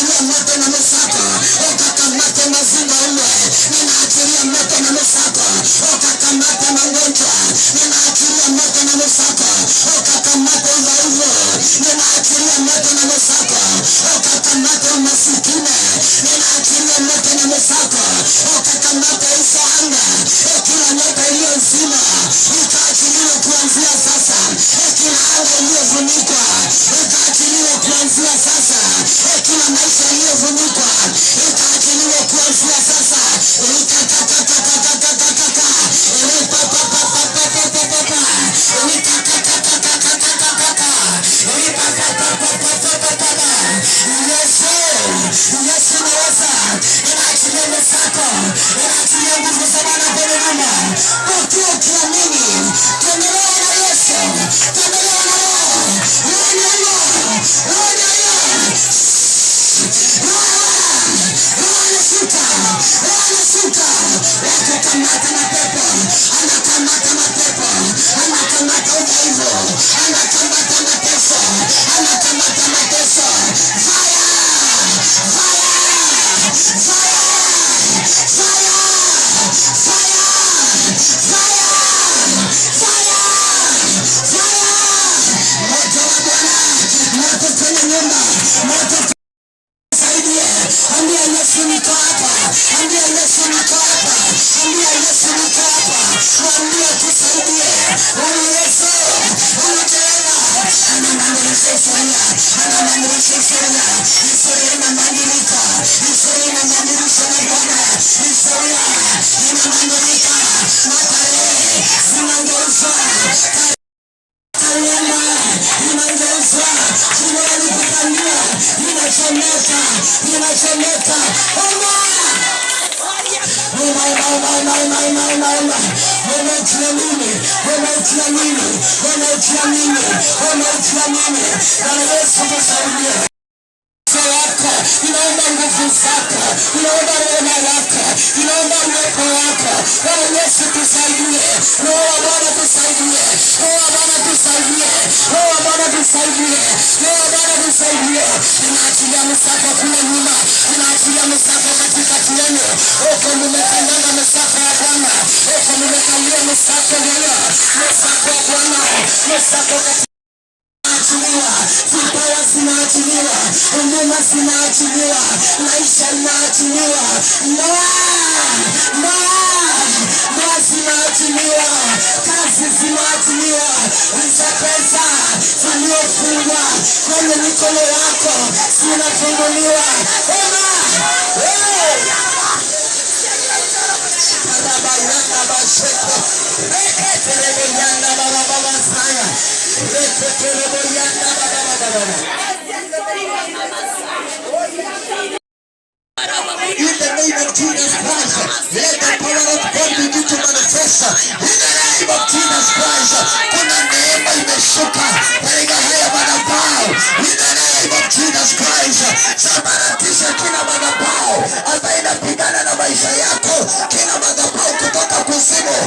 ninaachilia moto na msako ukakamate mazinga ume, ninaachilia moto na msako ukakamate magonjwa, ninaachilia moto na msako ukakamate udhaifu, ninaachilia moto na msako ukakamate umasikini, ninaachilia moto na msako ukakamate hizo anga, kila nyota iliyozima ikaachiliwe kuanzia sasa, kila anga iliyofunikwa ikaachiliwe kuanzia sasa, kila maisha iliyofunikwa ikaachiliwe kuanzia sasa. Yesu naweza, inaachilia msako, inaachilia nguvu za Bwana kwenye nyumba. Pokea ukiamini, tembelewa na Yesu, tembelewa na Roho, Roho anashuka, wakukamata mapepo, anakamata mapepo, anakamata udhaifu, anakamata mateso, anakamata mateso. Ambia Yesu niko hapa, ambia Yesu niko hapa, ambia Yesu niko hapa, mwambie kusaidie. Huyu Yesu unatenda, anabadilisha historia, anabadilisha historia, historia inabadilika, historia inabadilishwa na Bwana, historia inabadilika, matarehe zinageuzwa, kalenda inageuzwa, kinwani kupandia inachomeka, inachomeka. Unajiamini, Bwana Yesu tusaidie. Inaomba nguvu zako, inaomba neema yako, inaomba uwepo wako. Bwana Yesu tusaidie, Roho wa Bwana tusaidie, Roho wa Bwana tusaidie, Roho wa Bwana tusaidie, Roho wa Bwana tusaidie. Ninaachilia msako kule nyuma, ninaachilia msako katikati yenu. Uko nimekanyanga msako ya Bwana, uko nimekalia msako leo, msako wa Bwana, msako katikati vipawa zinaachiliwa, huduma zinaachiliwa, maisha zinaachiliwa, ndoa zinaachiliwa, kazi zinaachiliwa, hizo pesa zilizofungwa kwenye mikono yako zinafunguliwa. In the name of Jesus Christ, let the power of God begin to manifest. In the name of Jesus Christ, kuna neema imeshuka katika haya madhabahu. In the name of Jesus Christ, sambaratisha kila madhabahu ambayo inapigana na maisha yako, kila madhabahu kutoka kuzimu.